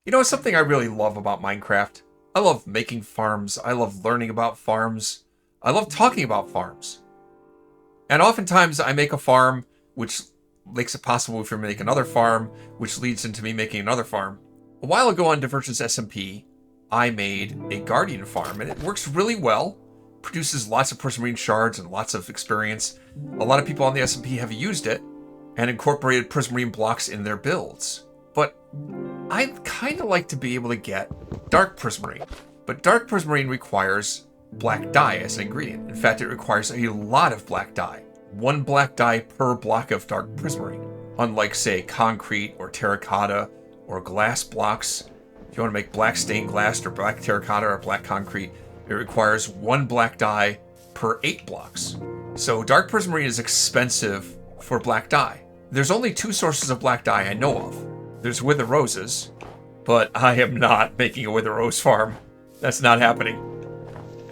You know, something I really love about Minecraft? I love making farms. I love learning about farms. I love talking about farms. And oftentimes I make a farm, which makes it possible for me to make another farm, which leads into me making another farm. A while ago on Divergence SMP, I made a Guardian farm, and it works really well. Produces lots of prismarine shards and lots of experience. A lot of people on the SMP have used it and incorporated prismarine blocks in their builds. But I'd kind of like to be able to get dark prismarine. But dark prismarine requires black dye as an ingredient. In fact, it requires a lot of black dye. 1 black dye per block of dark prismarine. Unlike, say, concrete or terracotta or glass blocks. If you want to make black stained glass or black terracotta or black concrete, it requires 1 black dye per 8 blocks. So dark prismarine is expensive for black dye. There's only 2 sources of black dye I know of. There's Wither Roses, but I am not making a Wither Rose farm. That's not happening.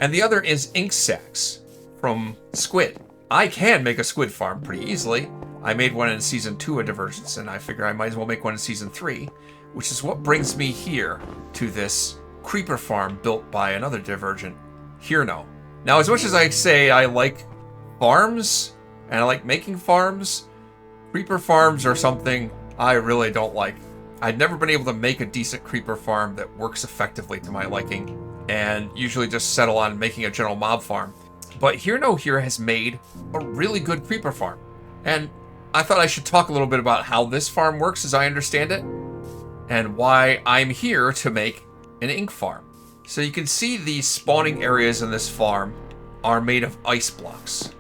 And the other is ink sacs from squid. I can make a squid farm pretty easily. I made one in Season 2 of Divergence, and I figure I might as well make one in Season 3, which is what brings me here to this creeper farm built by another Divergent, Hirno. Now, as much as I say I like farms, and I like making farms, creeper farms are something I really don't like. I've never been able to make a decent creeper farm that works effectively to my liking, and usually just settle on making a general mob farm. But Hirno here has made a really good creeper farm, and I thought I should talk a little bit about how this farm works as I understand it, and why I'm here to make an ink farm. So you can see the spawning areas in this farm are made of ice blocks,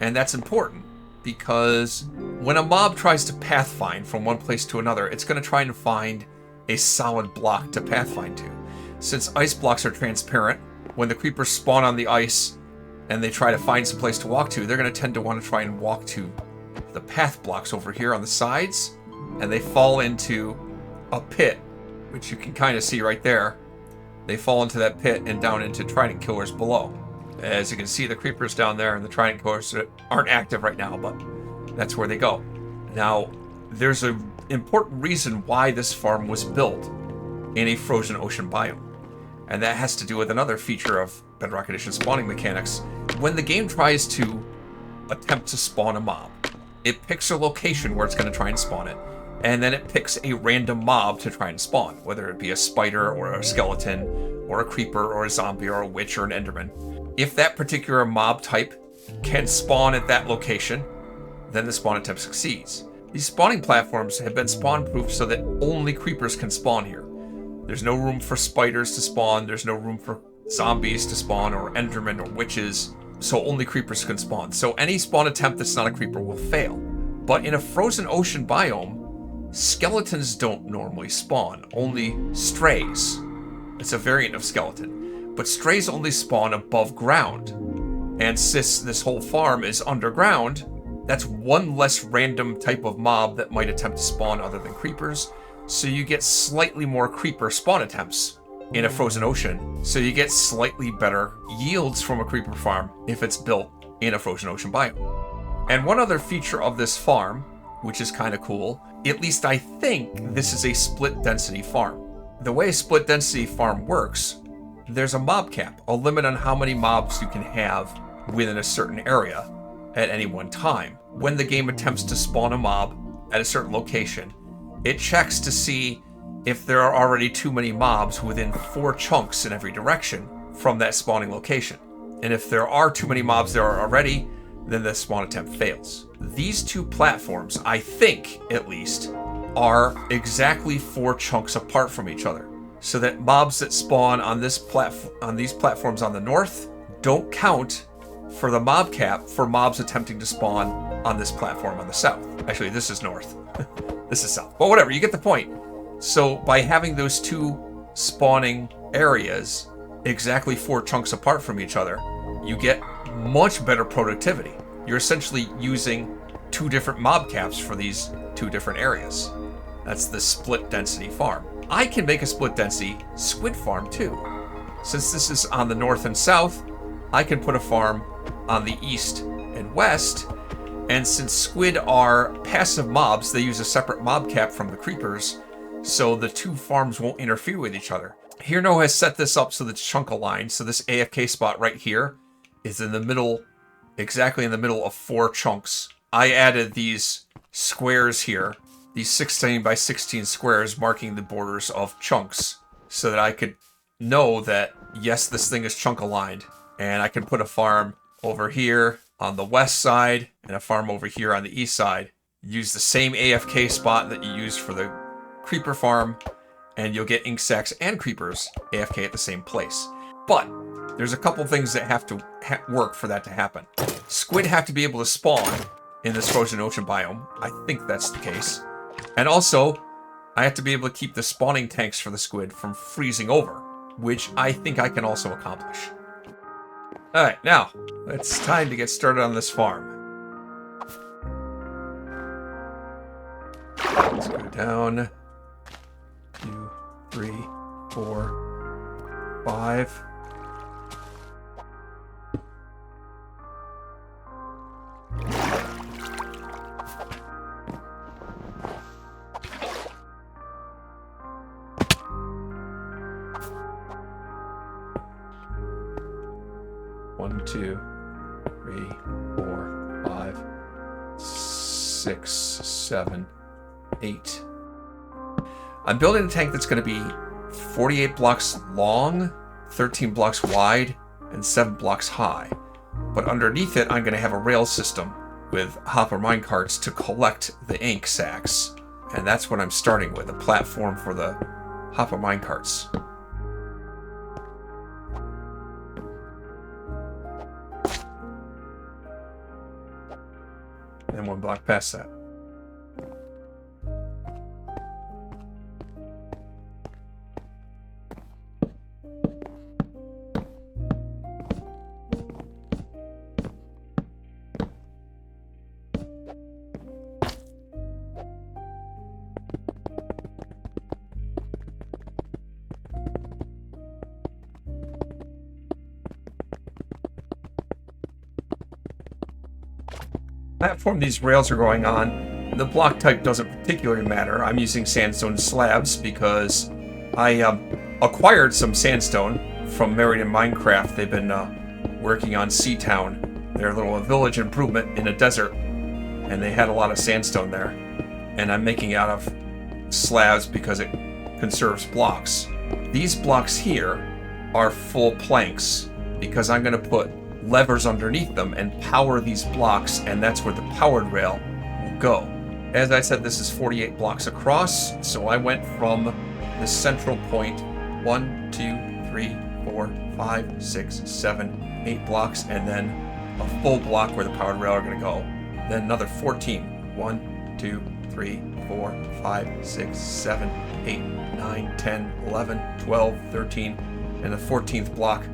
and that's important because when a mob tries to pathfind from one place to another, it's going to try and find a solid block to pathfind to. Since ice blocks are transparent, when the creepers spawn on the ice and they try to find some place to walk to, they're going to tend to want to try and walk to the path blocks over here on the sides, and they fall into a pit, which you can kind of see right there. They fall into that pit and down into trident killers below. As you can see, the creepers down there and the trident killers aren't active right now, but that's where they go. Now, there's an important reason why this farm was built in a frozen ocean biome, and that has to do with another feature of Bedrock Edition spawning mechanics. When the game tries to attempt to spawn a mob, it picks a location where it's going to try and spawn it, and then it picks a random mob to try and spawn, whether it be a spider or a skeleton or a creeper or a zombie or a witch or an enderman. If that particular mob type can spawn at that location, then the spawn attempt succeeds. These spawning platforms have been spawn-proof so that only creepers can spawn here. There's no room for spiders to spawn, there's no room for zombies to spawn, or endermen or witches, so only creepers can spawn. So any spawn attempt that's not a creeper will fail. But in a frozen ocean biome, skeletons don't normally spawn, only strays. It's a variant of skeleton. But strays only spawn above ground. And since this whole farm is underground, that's one less random type of mob that might attempt to spawn other than creepers. So you get slightly more creeper spawn attempts in a frozen ocean. So you get slightly better yields from a creeper farm if it's built in a frozen ocean biome. And one other feature of this farm, which is kind of cool, at least I think this is a split density farm. The way a split density farm works, there's a mob cap, a limit on how many mobs you can have within a certain area at any one time. When the game attempts to spawn a mob at a certain location, it checks to see if there are already too many mobs within 4 chunks in every direction from that spawning location. And if there are too many mobs there already, then the spawn attempt fails. These 2 platforms, I think at least, are exactly 4 chunks apart from each other, so that mobs that spawn on these platforms on the north don't count for the mob cap for mobs attempting to spawn on this platform on the south. Actually, this is north. This is south. But whatever, you get the point. So by having those 2 spawning areas exactly 4 chunks apart from each other, you get much better productivity. You're essentially using 2 different mob caps for these 2 different areas. That's the split density farm. I can make a split density squid farm too. Since this is on the north and south, I can put a farm on the east and west, and since squid are passive mobs, they use a separate mob cap from the creepers, so the two farms won't interfere with each other. Hirno has set this up so that it's chunk aligned. So this AFK spot right here is in the middle, exactly in the middle of 4 chunks. I added these squares here, these 16 by 16 squares marking the borders of chunks, so that I could know that, yes, this thing is chunk aligned. And I can put a farm over here on the west side and a farm over here on the east side. Use the same AFK spot that you used for the creeper farm, and you'll get ink sacs and creepers AFK at the same place. But there's a couple things that have to work for that to happen. Squid have to be able to spawn in this frozen ocean biome. I think that's the case. And also, I have to be able to keep the spawning tanks for the squid from freezing over, which I think I can also accomplish. Alright, now, it's time to get started on this farm. Let's go down. 2, 3, 4, 5. One, 2, 3, 4, 5, 6, 7, 8. I'm building a tank that's going to be 48 blocks long, 13 blocks wide, and 7 blocks high. But underneath it, I'm going to have a rail system with hopper minecarts to collect the ink sacs. And that's what I'm starting with, a platform for the hopper minecarts. And 1 block past that. Platform these rails are going on, the block type doesn't particularly matter. I'm using sandstone slabs because I acquired some sandstone from Married in Minecraft. They've been working on Seatown. They're a village improvement in a desert, and they had a lot of sandstone there. And I'm making it out of slabs because it conserves blocks. These blocks here are full planks because I'm going to put levers underneath them and power these blocks, and that's where the powered rail will go. As I said, this is 48 blocks across, so I went from the central point 1, 2, 3, 4, 5, 6, 7, 8 blocks, and then a full block where the powered rail are going to go. Then another 14. 1, 2, 3, 4, 5, 6, 7, 8, 9, 10, 11, 12, 13, and the 14th block,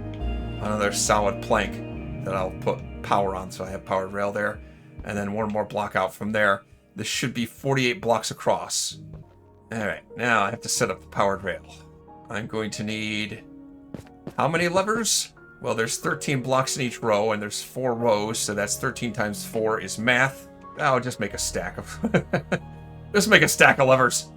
another solid plank that I'll put power on, so I have powered rail there, and then 1 more block out from there. This should be 48 blocks across. Alright, now I have to set up the powered rail. I'm going to need how many levers? Well, there's 13 blocks in each row, and there's 4 rows, so that's 13 times 4 is math. I'll just make a stack of just make a stack of levers.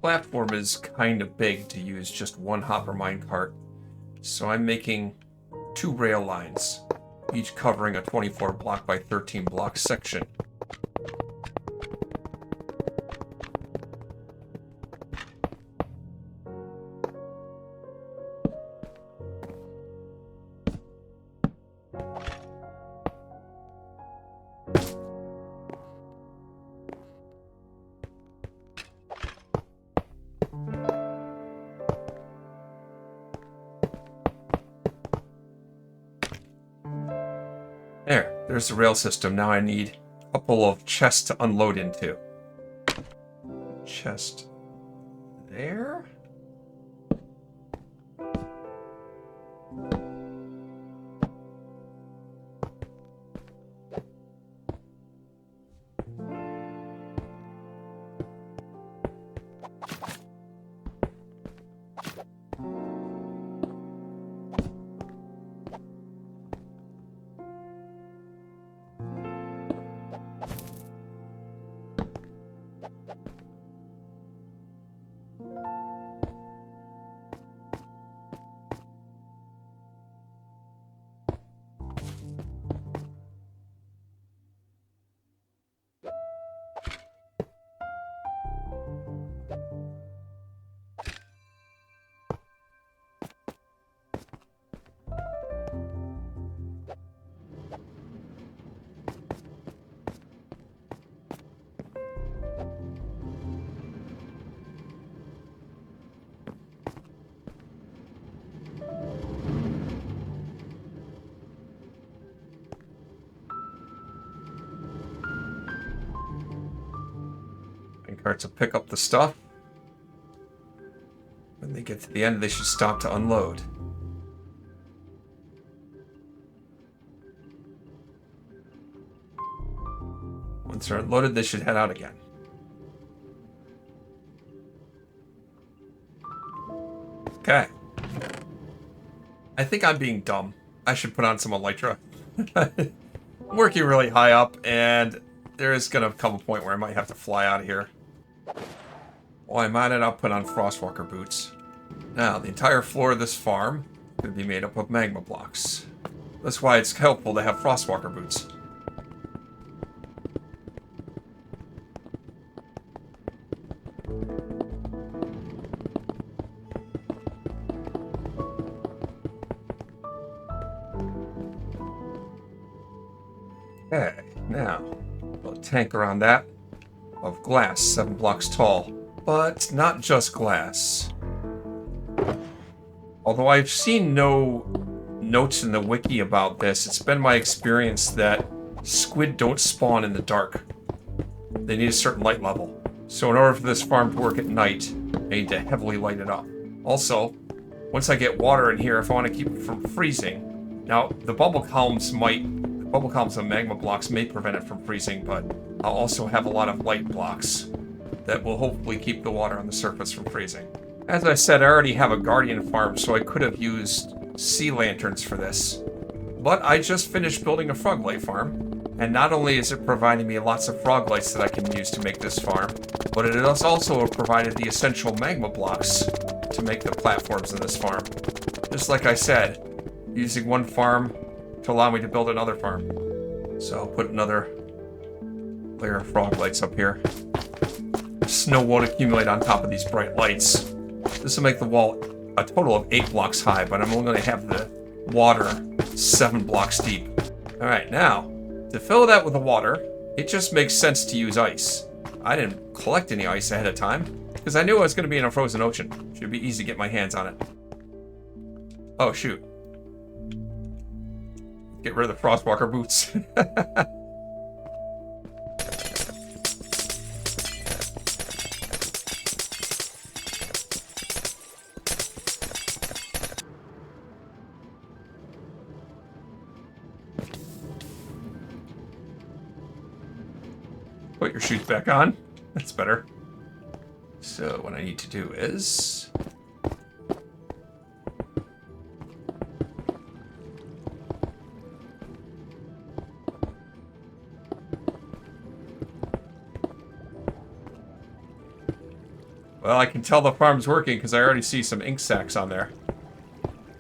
Platform is kind of big to use just 1 hopper minecart, so I'm making 2 rail lines, each covering a 24 block by 13 block section. There's the rail system. Now I need couple of chests to unload into. Chest there. Carts will pick up the stuff. When they get to the end, they should stop to unload. Once they're unloaded, they should head out again. Okay. I think I'm being dumb. I should put on some elytra. I'm working really high up, and there is going to come a point where I might have to fly out of here. While I'm at it, I'll put on Frostwalker boots. Now, the entire floor of this farm could be made up of magma blocks. That's why it's helpful to have Frostwalker boots. Okay, now, a tank around that of glass, 7 blocks tall. But not just glass. Although I've seen no notes in the wiki about this, it's been my experience that squid don't spawn in the dark. They need a certain light level. So in order for this farm to work at night, I need to heavily light it up. Also, once I get water in here, if I want to keep it from freezing. Now, the bubble columns and magma blocks may prevent it from freezing, but I'll also have a lot of light blocks that will hopefully keep the water on the surface from freezing. As I said, I already have a guardian farm, so I could have used sea lanterns for this. But I just finished building a frog light farm, and not only is it providing me lots of frog lights that I can use to make this farm, but it has also provided the essential magma blocks to make the platforms in this farm. Just like I said, using one farm to allow me to build another farm. So I'll put another layer of frog lights up here. Snow won't accumulate on top of these bright lights. This will make the wall a total of 8 blocks high, but I'm only going to have the water 7 blocks deep. Alright, now, to fill that with the water, it just makes sense to use ice. I didn't collect any ice ahead of time, because I knew I was going to be in a frozen ocean. Should be easy to get my hands on it. Oh, shoot. Get rid of the Frostwalker boots. Put your shoes back on. That's better. So what I need to do is... Well, I can tell the farm's working because I already see some ink sacs on there.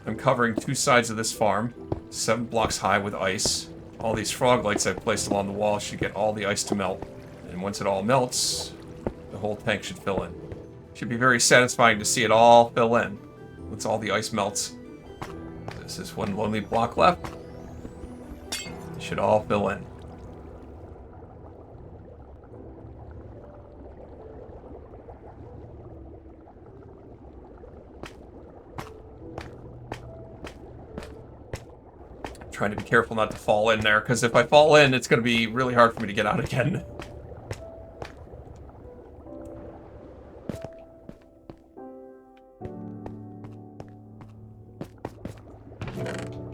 I'm covering 2 sides of this farm, 7 blocks high with ice. All these frog lights I've placed along the wall should get all the ice to melt. And once it all melts, the whole tank should fill in. Should be very satisfying to see it all fill in once all the ice melts. This is 1 lonely block left. It should all fill in. trying to be careful not to fall in there, because if I fall in, it's going to be really hard for me to get out again.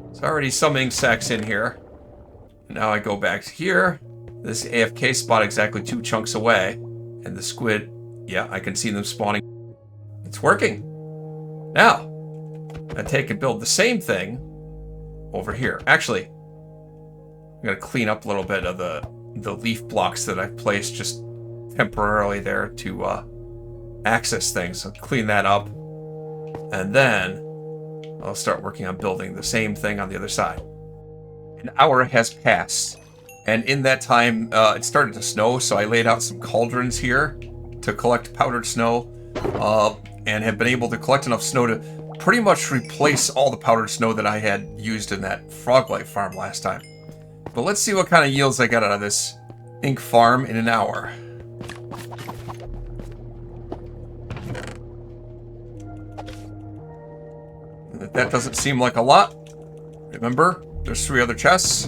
There's already some ink sacs in here. Now I go back to here. This AFK spot exactly 2 chunks away. And the squid, yeah, I can see them spawning. It's working. Now, I take and build the same thing over here. Actually, I'm going to clean up a little bit of the leaf blocks that I've placed just temporarily there to access things. So clean that up. And then I'll start working on building the same thing on the other side. An hour has passed. And in that time, it started to snow, so I laid out some cauldrons here to collect powdered snow, and have been able to collect enough snow to pretty much replace all the powdered snow that I had used in that frog life farm last time. But let's see what kind of yields I got out of this ink farm in an hour. That doesn't seem like a lot. Remember, there's 3 other chests.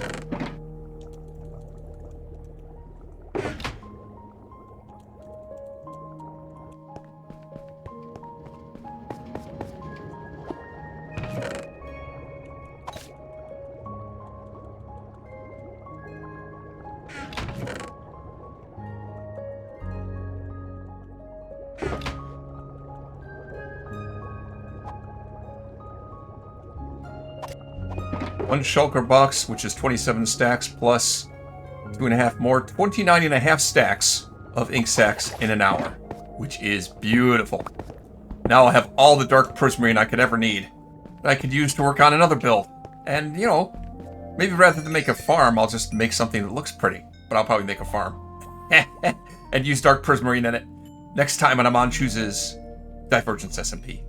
One shulker box, which is 27 stacks, plus 2.5 more, 29.5 stacks of ink sacs in an hour, which is beautiful. Now I'll have all the dark prismarine I could ever need that I could use to work on another build. And, you know, maybe rather than make a farm, I'll just make something that looks pretty. But I'll probably make a farm. And use dark prismarine in it. Next time on Amon Chooses Divergence SMP.